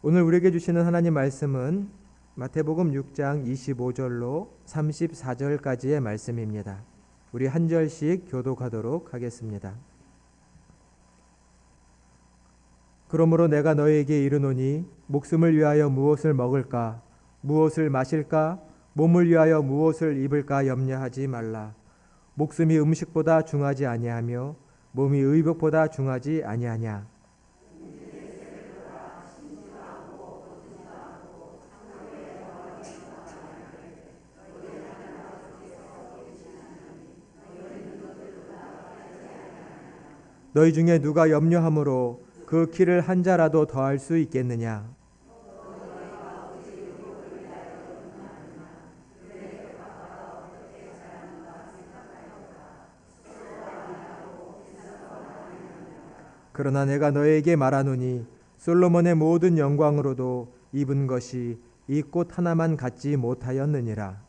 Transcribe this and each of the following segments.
오늘 우리에게 주시는 하나님 말씀은 마태복음 6장 25절로 34절까지의 말씀입니다. 우리 한 절씩 교독하도록 하겠습니다. 그러므로 내가 너희에게 이르노니 목숨을 위하여 무엇을 먹을까, 무엇을 마실까, 몸을 위하여 무엇을 입을까 염려하지 말라. 목숨이 음식보다 중하지 아니하며 몸이 의복보다 중하지 아니하냐. 너희 중에 누가 염려함으로 그 키를 한 자라도 더할 수 있겠느냐. 그러나 내가 너희에게 말하노니 솔로몬의 모든 영광으로도 입은 것이 이 꽃 하나만 갖지 못하였느니라.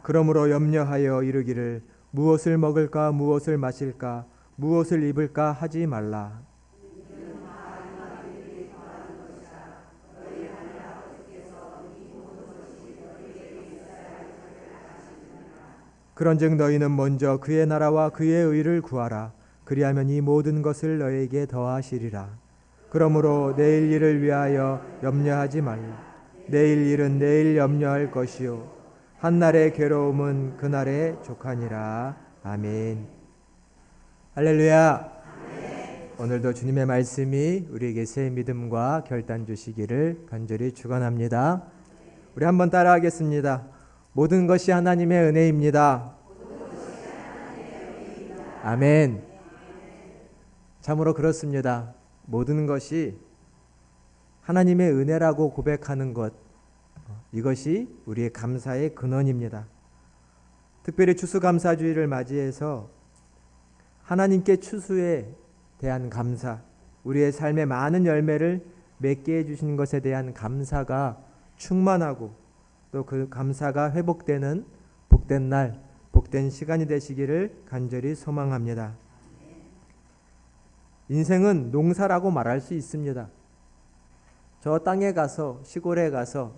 그러므로 염려하여 이르기를 무엇을 먹을까, 무엇을 마실까, 무엇을 입을까 하지 말라. 그런즉 너희는 먼저 그의 나라와 그의 의를 구하라. 그리하면 이 모든 것을 너희에게 더하시리라. 그러므로 내일 일을 위하여 염려하지 말라. 내일 일은 내일 염려할 것이요 한날의 괴로움은 그날의 족하니라. 아멘. 할렐루야. 아멘. 오늘도 주님의 말씀이 우리에게 새 믿음과 결단 주시기를 간절히 축원합니다. 우리 한번 따라하겠습니다. 모든 것이 하나님의 은혜입니다. 아멘. 참으로 그렇습니다. 모든 것이 하나님의 은혜라고 고백하는 것, 이것이 우리의 감사의 근원입니다. 특별히 추수감사주의를 맞이해서 하나님께 추수에 대한 감사, 우리의 삶의 많은 열매를 맺게 해주신 것에 대한 감사가 충만하고 또 그 감사가 회복되는 복된 날, 복된 시간이 되시기를 간절히 소망합니다. 인생은 농사라고 말할 수 있습니다. 저 땅에 가서, 시골에 가서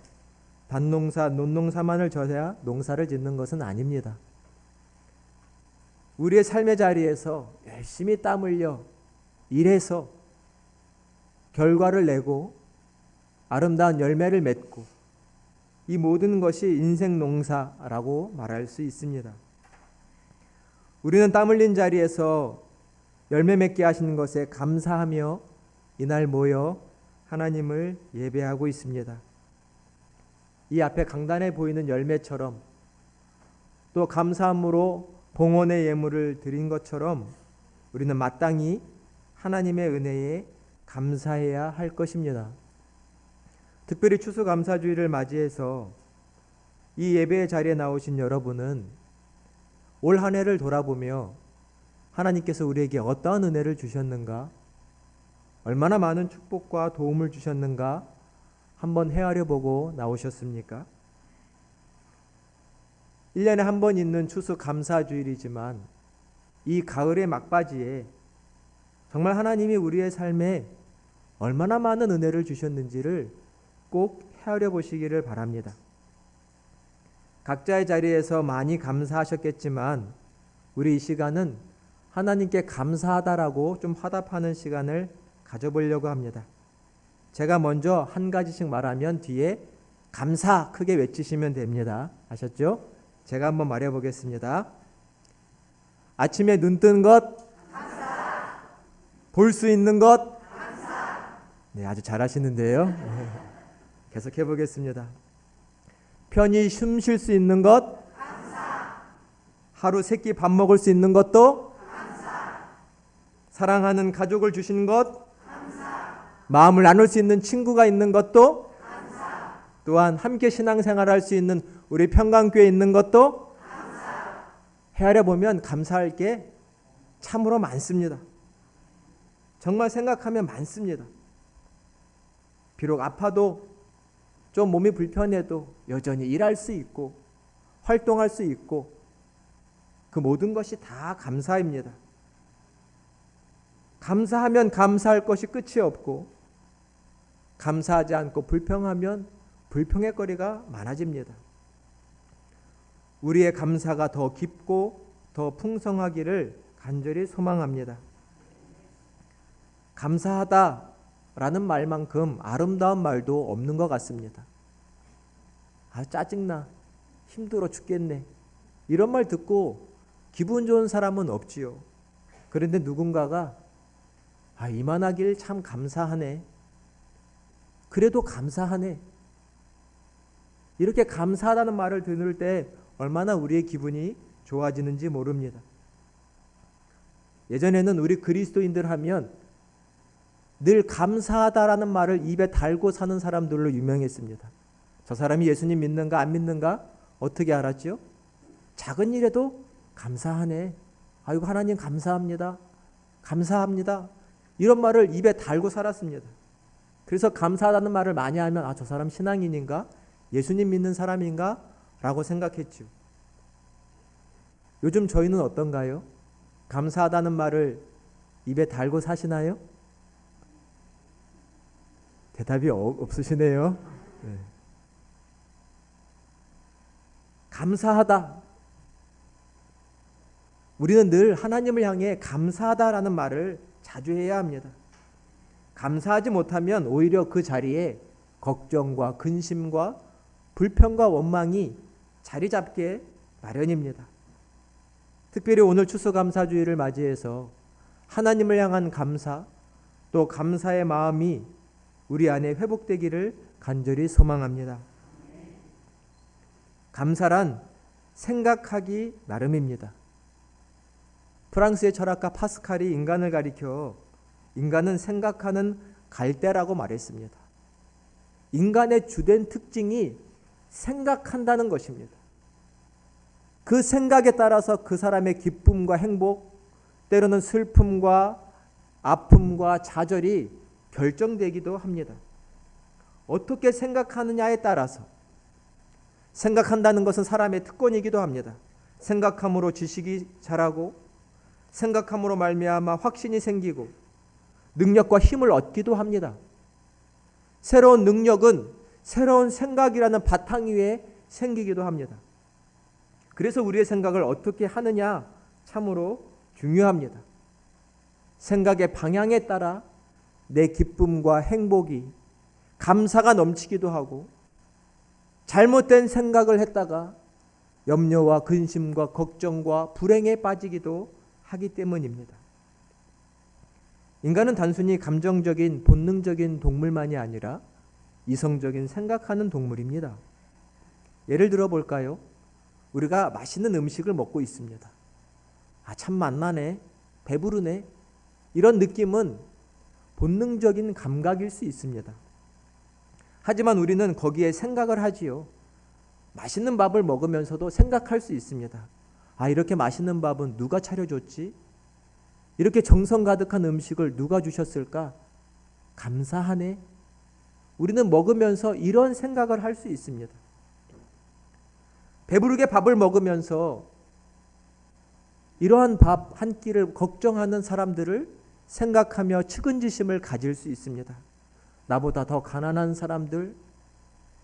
밭농사, 논농사만을 져야 농사를 짓는 것은 아닙니다. 우리의 삶의 자리에서 열심히 땀 흘려 일해서 결과를 내고 아름다운 열매를 맺고 이 모든 것이 인생 농사라고 말할 수 있습니다. 우리는 땀 흘린 자리에서 열매 맺게 하시는 것에 감사하며 이날 모여 하나님을 예배하고 있습니다. 이 앞에 강단에 보이는 열매처럼 또 감사함으로 봉헌의 예물을 드린 것처럼 우리는 마땅히 하나님의 은혜에 감사해야 할 것입니다. 특별히 추수감사주의를 맞이해서 이 예배의 자리에 나오신 여러분은 올 한 해를 돌아보며 하나님께서 우리에게 어떠한 은혜를 주셨는가, 얼마나 많은 축복과 도움을 주셨는가 한번 헤아려 보고 나오셨습니까? 1년에 한 번 있는 추수감사주일이지만 이 가을의 막바지에 정말 하나님이 우리의 삶에 얼마나 많은 은혜를 주셨는지를 꼭 헤아려 보시기를 바랍니다. 각자의 자리에서 많이 감사하셨겠지만 우리 이 시간은 하나님께 감사하다라고 좀 화답하는 시간을 가져보려고 합니다. 제가 먼저 한 가지씩 말하면 뒤에 감사 크게 외치시면 됩니다. 아셨죠? 제가 한번 말해 보겠습니다. 아침에 눈 뜬 것, 볼 수 있는 것, 네, 아주 잘하시는데요. 계속 해보겠습니다. 편히 숨 쉴 수 있는 것, 하루 세 끼 밥 먹을 수 있는 것도, 사랑하는 가족을 주신 것, 마음을 나눌 수 있는 친구가 있는 것도, 또한 함께 신앙생활을 할 수 있는 우리 평강교회에 있는 것도, 헤아려 보면 감사할 게 참으로 많습니다. 정말 생각하면 많습니다. 비록 아파도 좀 몸이 불편해도 여전히 일할 수 있고 활동할 수 있고 그 모든 것이 다 감사입니다. 감사하면 감사할 것이 끝이 없고 감사하지 않고 불평하면 불평의 거리가 많아집니다. 우리의 감사가 더 깊고 더 풍성하기를 간절히 소망합니다. 감사하다라는 말만큼 아름다운 말도 없는 것 같습니다. 아, 짜증나. 힘들어 죽겠네. 이런 말 듣고 기분 좋은 사람은 없지요. 그런데 누군가가 이만하길 참 감사하네. 그래도 감사하네. 이렇게 감사하다는 말을 들을 때 얼마나 우리의 기분이 좋아지는지 모릅니다. 예전에는 우리 그리스도인들 하면 늘 감사하다라는 말을 입에 달고 사는 사람들로 유명했습니다. 저 사람이 예수님 믿는가 안 믿는가 어떻게 알았죠? 작은 일에도 감사하네. 아이고 하나님 감사합니다. 감사합니다. 이런 말을 입에 달고 살았습니다. 그래서 감사하다는 말을 많이 하면 저 사람 신앙인인가? 예수님 믿는 사람인가? 라고 생각했죠. 요즘 저희는 어떤가요? 감사하다는 말을 입에 달고 사시나요? 대답이 없으시네요. 네. 감사하다. 우리는 늘 하나님을 향해 감사하다라는 말을 자주 해야 합니다. 감사하지 못하면 오히려 그 자리에 걱정과 근심과 불평과 원망이 자리 잡게 마련입니다. 특별히 오늘 추수감사주의를 맞이해서 하나님을 향한 감사, 또 감사의 마음이 우리 안에 회복되기를 간절히 소망합니다. 감사란 생각하기 나름입니다. 프랑스의 철학가 파스칼이 인간을 가리켜 인간은 생각하는 갈대라고 말했습니다. 인간의 주된 특징이 생각한다는 것입니다. 그 생각에 따라서 그 사람의 기쁨과 행복, 때로는 슬픔과 아픔과 좌절이 결정되기도 합니다. 어떻게 생각하느냐에 따라서 생각한다는 것은 사람의 특권이기도 합니다. 생각함으로 지식이 자라고 생각함으로 말미암아 확신이 생기고 능력과 힘을 얻기도 합니다. 새로운 능력은 새로운 생각이라는 바탕 위에 생기기도 합니다. 그래서 우리의 생각을 어떻게 하느냐 참으로 중요합니다. 생각의 방향에 따라 내 기쁨과 행복이 감사가 넘치기도 하고 잘못된 생각을 했다가 염려와 근심과 걱정과 불행에 빠지기도 하기 때문입니다. 인간은 단순히 감정적인 본능적인 동물만이 아니라 이성적인 생각하는 동물입니다. 예를 들어 볼까요? 우리가 맛있는 음식을 먹고 있습니다. 참 맛나네, 배부르네, 이런 느낌은 본능적인 감각일 수 있습니다. 하지만 우리는 거기에 생각을 하지요. 맛있는 밥을 먹으면서도 생각할 수 있습니다. 이렇게 맛있는 밥은 누가 차려줬지? 이렇게 정성 가득한 음식을 누가 주셨을까? 감사하네. 우리는 먹으면서 이런 생각을 할 수 있습니다. 배부르게 밥을 먹으면서 이러한 밥 한 끼를 걱정하는 사람들을 생각하며 측은지심을 가질 수 있습니다. 나보다 더 가난한 사람들,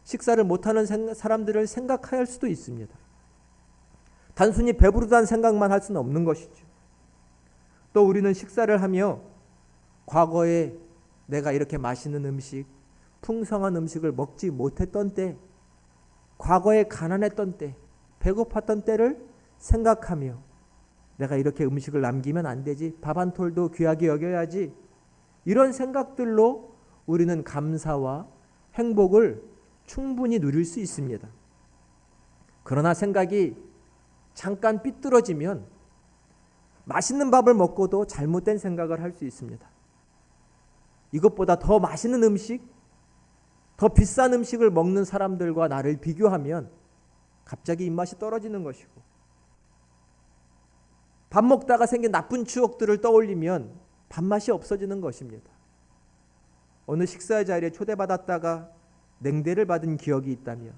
식사를 못하는 사람들을 생각할 수도 있습니다. 단순히 배부르다는 생각만 할 수는 없는 것이죠. 또 우리는 식사를 하며 과거에 내가 이렇게 맛있는 음식, 풍성한 음식을 먹지 못했던 때, 과거에 가난했던 때, 배고팠던 때를 생각하며 내가 이렇게 음식을 남기면 안 되지, 밥 한 톨도 귀하게 여겨야지, 이런 생각들로 우리는 감사와 행복을 충분히 누릴 수 있습니다. 그러나 생각이 잠깐 삐뚤어지면 맛있는 밥을 먹고도 잘못된 생각을 할 수 있습니다. 이것보다 더 맛있는 음식, 더 비싼 음식을 먹는 사람들과 나를 비교하면 갑자기 입맛이 떨어지는 것이고, 밥 먹다가 생긴 나쁜 추억들을 떠올리면 밥맛이 없어지는 것입니다. 어느 식사 자리에 초대받았다가 냉대를 받은 기억이 있다면,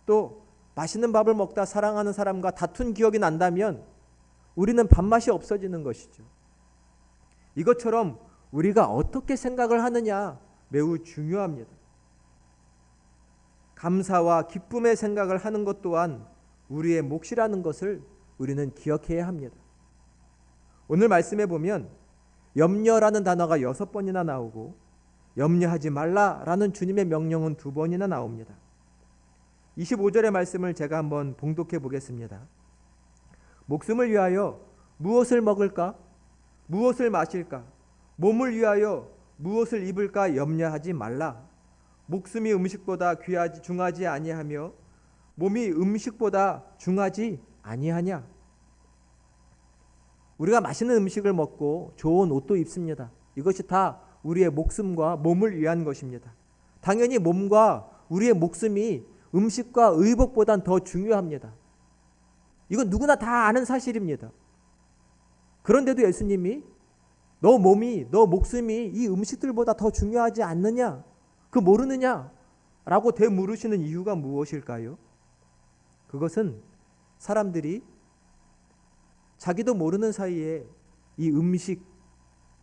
또 맛있는 밥을 먹다 사랑하는 사람과 다툰 기억이 난다면 우리는 밥맛이 없어지는 것이죠. 이것처럼 우리가 어떻게 생각을 하느냐 매우 중요합니다. 감사와 기쁨의 생각을 하는 것 또한 우리의 몫이라는 것을 우리는 기억해야 합니다. 오늘 말씀에 보면 염려라는 단어가 6번이나 나오고 염려하지 말라라는 주님의 명령은 2번이나 나옵니다. 25절의 말씀을 제가 한번 봉독해 보겠습니다. 목숨을 위하여 무엇을 먹을까? 무엇을 마실까? 몸을 위하여 무엇을 입을까 염려하지 말라. 목숨이 음식보다 중하지 아니하며 몸이 음식보다 중하지 아니하냐. 우리가 맛있는 음식을 먹고 좋은 옷도 입습니다. 이것이 다 우리의 목숨과 몸을 위한 것입니다. 당연히 몸과 우리의 목숨이 음식과 의복보단 더 중요합니다. 이건 누구나 다 아는 사실입니다. 그런데도 예수님이 너 몸이, 너 목숨이 이 음식들보다 더 중요하지 않느냐? 그 모르느냐? 라고 되물으시는 이유가 무엇일까요? 그것은 사람들이 자기도 모르는 사이에 이 음식,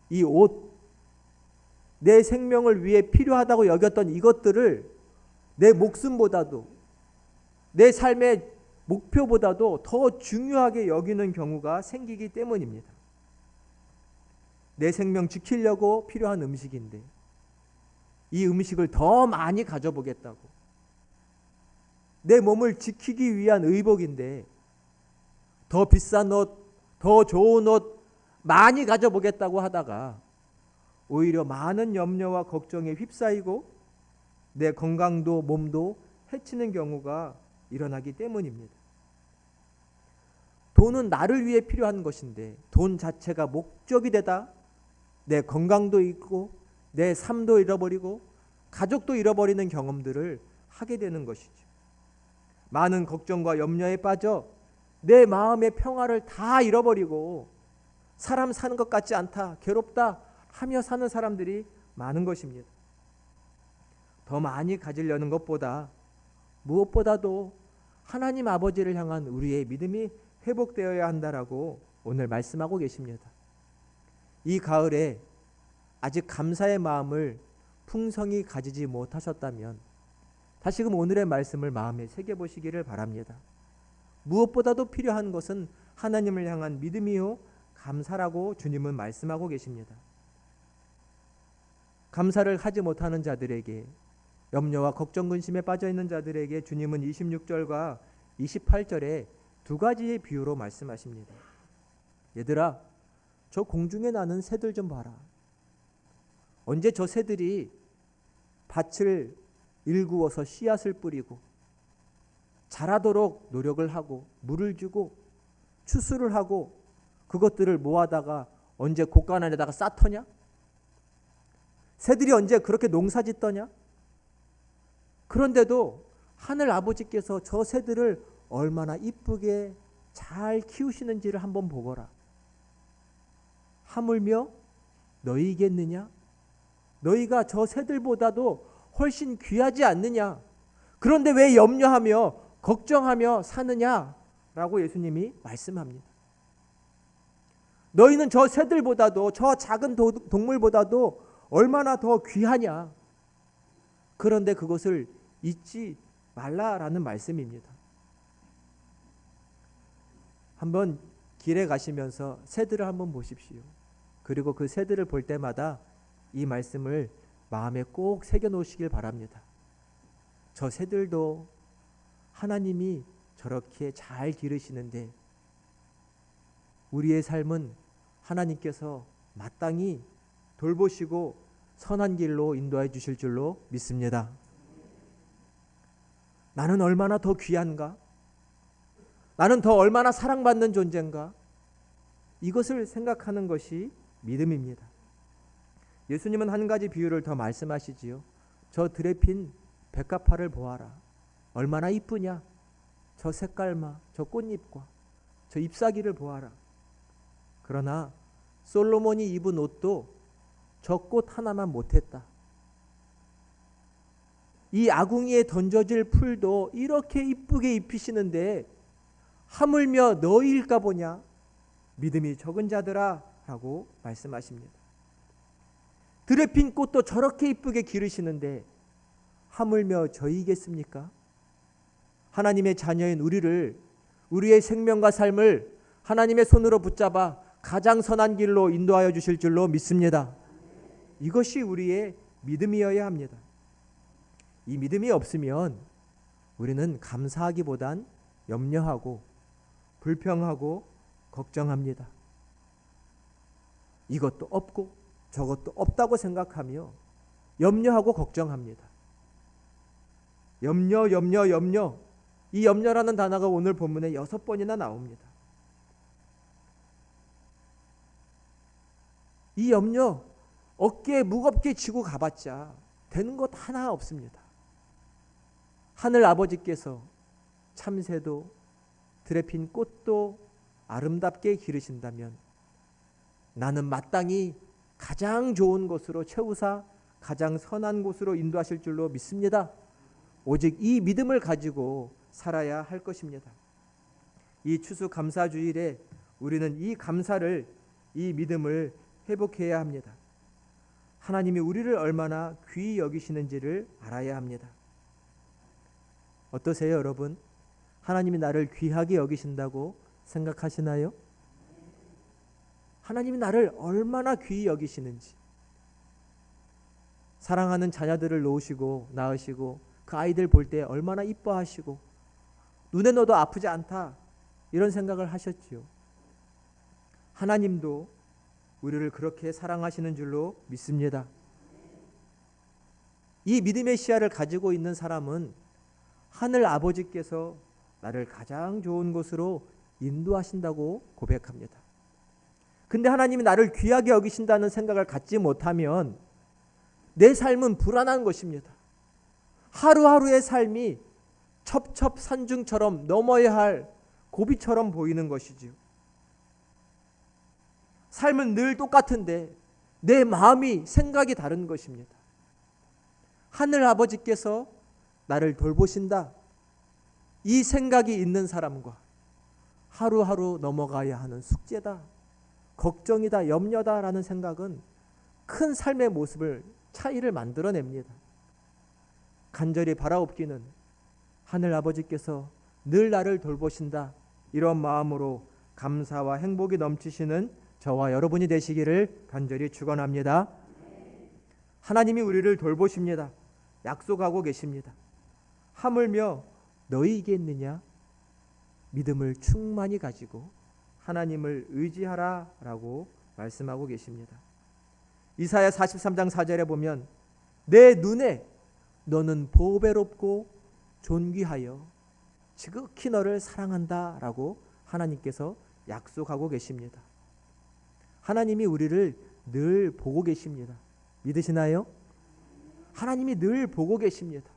이 옷, 내 생명을 위해 필요하다고 여겼던 이것들을 내 목숨보다도 내 삶의 목표보다도 더 중요하게 여기는 경우가 생기기 때문입니다. 내 생명 지키려고 필요한 음식인데 이 음식을 더 많이 가져보겠다고, 내 몸을 지키기 위한 의복인데 더 비싼 옷, 더 좋은 옷 많이 가져보겠다고 하다가 오히려 많은 염려와 걱정에 휩싸이고 내 건강도 몸도 해치는 경우가 일어나기 때문입니다. 돈은 나를 위해 필요한 것인데 돈 자체가 목적이 되다 내 건강도 잃고 내 삶도 잃어버리고 가족도 잃어버리는 경험들을 하게 되는 것이죠. 많은 걱정과 염려에 빠져 내 마음의 평화를 다 잃어버리고 사람 사는 것 같지 않다, 괴롭다 하며 사는 사람들이 많은 것입니다. 더 많이 가지려는 것보다 무엇보다도 하나님 아버지를 향한 우리의 믿음이 회복되어야 한다라고 오늘 말씀하고 계십니다. 이 가을에 아직 감사의 마음을 풍성히 가지지 못하셨다면 다시금 오늘의 말씀을 마음에 새겨보시기를 바랍니다. 무엇보다도 필요한 것은 하나님을 향한 믿음이요 감사라고 주님은 말씀하고 계십니다. 감사를 하지 못하는 자들에게, 염려와 걱정 근심에 빠져있는 자들에게 주님은 26절과 28절에 2가지의 비유로 말씀하십니다. 얘들아, 저 공중에 나는 새들 좀 봐라. 언제 저 새들이 밭을 일구어서 씨앗을 뿌리고 자라도록 노력을 하고 물을 주고 추수를 하고 그것들을 모아다가 언제 곳간 안에다가 쌓더냐? 새들이 언제 그렇게 농사짓더냐? 그런데도 하늘 아버지께서 저 새들을 얼마나 이쁘게 잘 키우시는지를 한번 보거라. 하물며 너희겠느냐? 너희가 저 새들보다도 훨씬 귀하지 않느냐? 그런데 왜 염려하며 걱정하며 사느냐? 라고 예수님이 말씀합니다. 너희는 저 새들보다도, 저 작은 동물보다도 얼마나 더 귀하냐? 그런데 그것을 잊지 말라라는 말씀입니다. 한번 길에 가시면서 새들을 한번 보십시오. 그리고 그 새들을 볼 때마다 이 말씀을 마음에 꼭 새겨 놓으시길 바랍니다. 저 새들도 하나님이 저렇게 잘 기르시는데 우리의 삶은 하나님께서 마땅히 돌보시고 선한 길로 인도해 주실 줄로 믿습니다. 나는 얼마나 더 귀한가? 나는 더 얼마나 사랑받는 존재인가? 이것을 생각하는 것이 믿음입니다. 예수님은 한 가지 비유를 더 말씀하시지요. 저 들에 핀 백합화를 보아라. 얼마나 이쁘냐? 저 색깔마, 저 꽃잎과 저 잎사귀를 보아라. 그러나 솔로몬이 입은 옷도 저 꽃 하나만 못했다. 이 아궁이에 던져질 풀도 이렇게 이쁘게 입히시는데 하물며 너희일까 보냐? 믿음이 적은 자들아 라고 말씀하십니다. 들에 핀 꽃도 저렇게 이쁘게 기르시는데 하물며 저희겠습니까? 하나님의 자녀인 우리의 생명과 삶을 하나님의 손으로 붙잡아 가장 선한 길로 인도하여 주실 줄로 믿습니다. 이것이 우리의 믿음이어야 합니다. 이 믿음이 없으면 우리는 감사하기보단 염려하고 불평하고 걱정합니다. 이것도 없고 저것도 없다고 생각하며 염려하고 걱정합니다. 염려. 이 염려라는 단어가 오늘 본문에 6번이나 나옵니다. 이 염려 어깨에 무겁게 지고 가봤자 되는 것 하나 없습니다. 하늘 아버지께서 참새도 들에 핀 꽃도 아름답게 기르신다면 나는 마땅히 가장 좋은 곳으로 채우사 가장 선한 곳으로 인도하실 줄로 믿습니다. 오직 이 믿음을 가지고 살아야 할 것입니다. 이 추수감사주일에 우리는 이 감사를, 이 믿음을 회복해야 합니다. 하나님이 우리를 얼마나 귀히 여기시는지를 알아야 합니다. 어떠세요, 여러분? 하나님이 나를 귀하게 여기신다고 생각하시나요? 하나님이 나를 얼마나 귀히 여기시는지, 사랑하는 자녀들을 놓으시고 낳으시고 그 아이들 볼 때 얼마나 이뻐하시고 눈에 넣어도 아프지 않다 이런 생각을 하셨지요. 하나님도 우리를 그렇게 사랑하시는 줄로 믿습니다. 이 믿음의 시야를 가지고 있는 사람은 하늘 아버지께서 나를 가장 좋은 곳으로 인도하신다고 고백합니다. 근데 하나님이 나를 귀하게 여기신다는 생각을 갖지 못하면 내 삶은 불안한 것입니다. 하루하루의 삶이 첩첩산중처럼 넘어야 할 고비처럼 보이는 것이지요. 삶은 늘 똑같은데 내 마음이, 생각이 다른 것입니다. 하늘 아버지께서 나를 돌보신다, 이 생각이 있는 사람과 하루하루 넘어가야 하는 숙제다, 걱정이다, 염려다라는 생각은 큰 삶의 모습을, 차이를 만들어냅니다. 간절히 바라옵기는 하늘 아버지께서 늘 나를 돌보신다, 이런 마음으로 감사와 행복이 넘치시는 저와 여러분이 되시기를 간절히 축원합니다. 하나님이 우리를 돌보십니다. 약속하고 계십니다. 하물며 너희이겠느냐? 믿음을 충만히 가지고 하나님을 의지하라 라고 말씀하고 계십니다. 이사야 43장 4절에 보면 내 눈에 너는 보배롭고 존귀하여 지극히 너를 사랑한다 라고 하나님께서 약속하고 계십니다. 하나님이 우리를 늘 보고 계십니다. 믿으시나요? 하나님이 늘 보고 계십니다.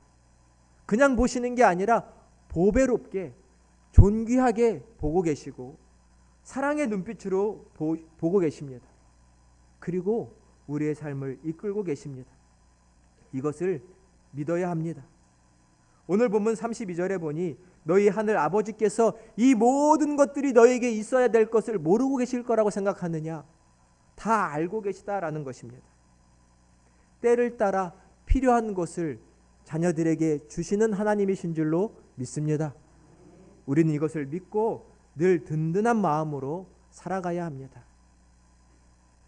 그냥 보시는 게 아니라 보배롭게 존귀하게 보고 계시고 사랑의 눈빛으로 보고 계십니다. 그리고 우리의 삶을 이끌고 계십니다. 이것을 믿어야 합니다. 오늘 본문 32절에 보니 너희 하늘 아버지께서 이 모든 것들이 너에게 있어야 될 것을 모르고 계실 거라고 생각하느냐? 다 알고 계시다라는 것입니다. 때를 따라 필요한 것을 자녀들에게 주시는 하나님이신 줄로 믿습니다. 우리는 이것을 믿고 늘 든든한 마음으로 살아가야 합니다.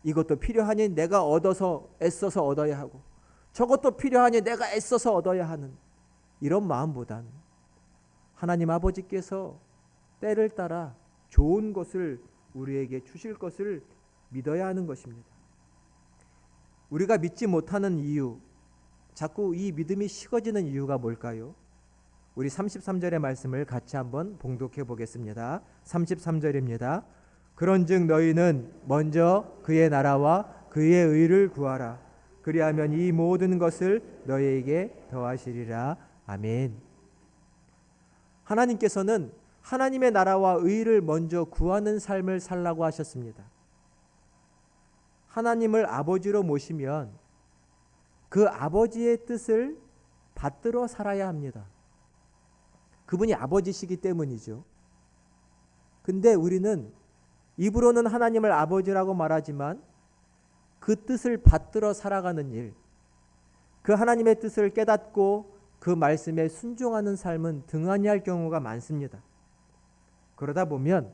이것도 필요하니 내가 얻어서 애써서 얻어야 하고 저것도 필요하니 내가 애써서 얻어야 하는 이런 마음보단 하나님 아버지께서 때를 따라 좋은 것을 우리에게 주실 것을 믿어야 하는 것입니다. 우리가 믿지 못하는 이유, 자꾸 이 믿음이 식어지는 이유가 뭘까요? 우리 33절의 말씀을 같이 한번 봉독해 보겠습니다. 33절입니다. 그런즉 너희는 먼저 그의 나라와 그의 의를 구하라. 그리하면 이 모든 것을 너희에게 더하시리라. 아멘. 하나님께서는 하나님의 나라와 의를 먼저 구하는 삶을 살라고 하셨습니다. 하나님을 아버지로 모시면 그 아버지의 뜻을 받들어 살아야 합니다. 그분이 아버지시기 때문이죠. 근데 우리는 입으로는 하나님을 아버지라고 말하지만 그 뜻을 받들어 살아가는 일, 그 하나님의 뜻을 깨닫고 그 말씀에 순종하는 삶은 등한히 할 경우가 많습니다. 그러다 보면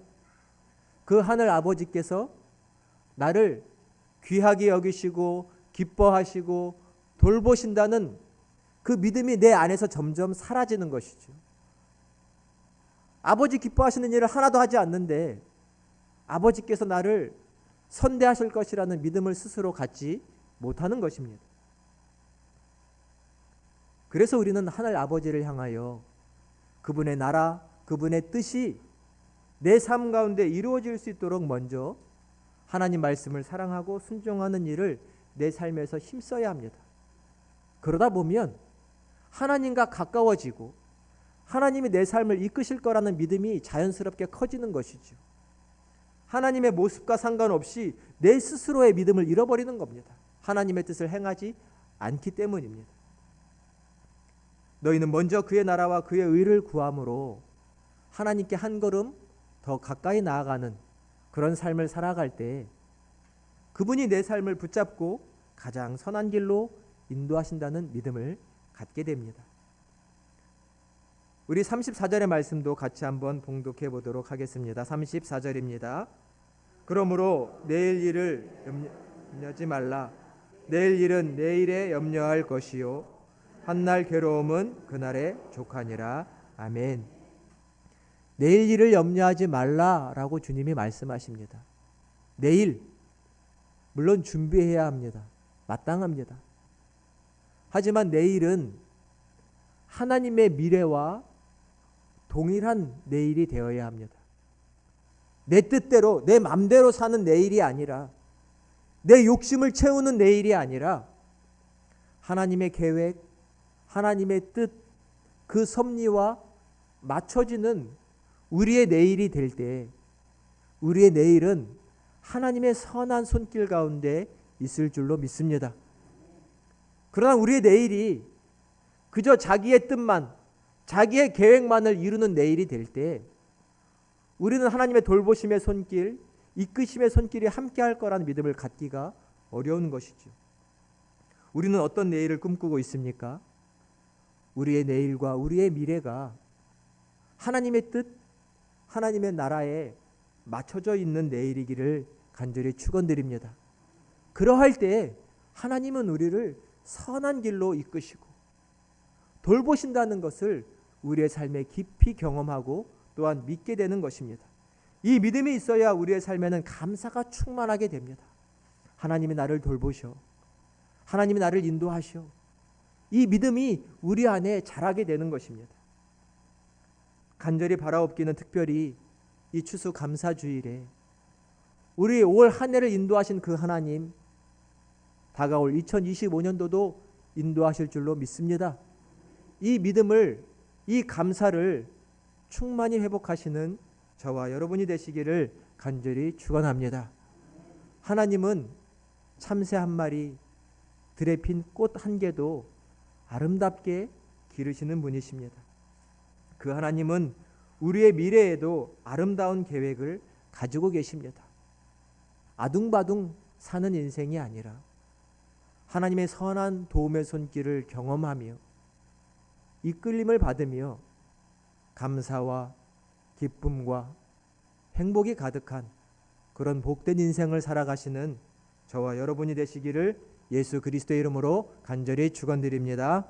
그 하늘 아버지께서 나를 귀하게 여기시고 기뻐하시고 돌보신다는 그 믿음이 내 안에서 점점 사라지는 것이죠. 아버지 기뻐하시는 일을 하나도 하지 않는데 아버지께서 나를 선대하실 것이라는 믿음을 스스로 갖지 못하는 것입니다. 그래서 우리는 하늘 아버지를 향하여 그분의 나라, 그분의 뜻이 내 삶 가운데 이루어질 수 있도록 먼저 하나님 말씀을 사랑하고 순종하는 일을 내 삶에서 힘써야 합니다. 그러다 보면 하나님과 가까워지고 하나님이 내 삶을 이끄실 거라는 믿음이 자연스럽게 커지는 것이죠. 하나님의 모습과 상관없이 내 스스로의 믿음을 잃어버리는 겁니다. 하나님의 뜻을 행하지 않기 때문입니다. 너희는 먼저 그의 나라와 그의 의를 구함으로 하나님께 한 걸음 더 가까이 나아가는 그런 삶을 살아갈 때 그분이 내 삶을 붙잡고 가장 선한 길로 인도하신다는 믿음을 갖게 됩니다. 우리 34절의 말씀도 같이 한번 봉독해 보도록 하겠습니다. 34절입니다. 그러므로 내일 일을 염려하지 말라. 내일 일은 내일에 염려할 것이요 한날 괴로움은 그날에 족하니라. 아멘. 내일 일을 염려하지 말라라고 주님이 말씀하십니다. 내일 물론 준비해야 합니다. 마땅합니다. 하지만 내일은 하나님의 미래와 동일한 내일이 되어야 합니다. 내 뜻대로 내 맘대로 사는 내일이 아니라 내 욕심을 채우는 내일이 아니라 하나님의 계획, 하나님의 뜻, 그 섭리와 맞춰지는 우리의 내일이 될 때 우리의 내일은 하나님의 선한 손길 가운데 있을 줄로 믿습니다. 그러나 우리의 내일이 그저 자기의 뜻만, 자기의 계획만을 이루는 내일이 될 때 우리는 하나님의 돌보심의 손길, 이끄심의 손길이 함께할 거라는 믿음을 갖기가 어려운 것이죠. 우리는 어떤 내일을 꿈꾸고 있습니까? 우리의 내일과 우리의 미래가 하나님의 뜻, 하나님의 나라에 맞춰져 있는 내일이기를 간절히 축원드립니다. 그러할 때 하나님은 우리를 선한 길로 이끄시고 돌보신다는 것을 우리의 삶에 깊이 경험하고 또한 믿게 되는 것입니다. 이 믿음이 있어야 우리의 삶에는 감사가 충만하게 됩니다. 하나님이 나를 돌보셔. 하나님이 나를 인도하셔. 이 믿음이 우리 안에 자라게 되는 것입니다. 간절히 바라옵기는 특별히 이 추수 감사주일에 우리 올 한 해를 인도하신 그 하나님, 다가올 2025년도도 인도하실 줄로 믿습니다. 이 믿음을, 이 감사를 충만히 회복하시는 저와 여러분이 되시기를 간절히 축원합니다. 하나님은 참새 한 마리, 들에 핀 꽃 한 개도 아름답게 기르시는 분이십니다. 그 하나님은 우리의 미래에도 아름다운 계획을 가지고 계십니다. 아둥바둥 사는 인생이 아니라 하나님의 선한 도움의 손길을 경험하며 이끌림을 받으며 감사와 기쁨과 행복이 가득한 그런 복된 인생을 살아가시는 저와 여러분이 되시기를 예수 그리스도의 이름으로 간절히 축원드립니다.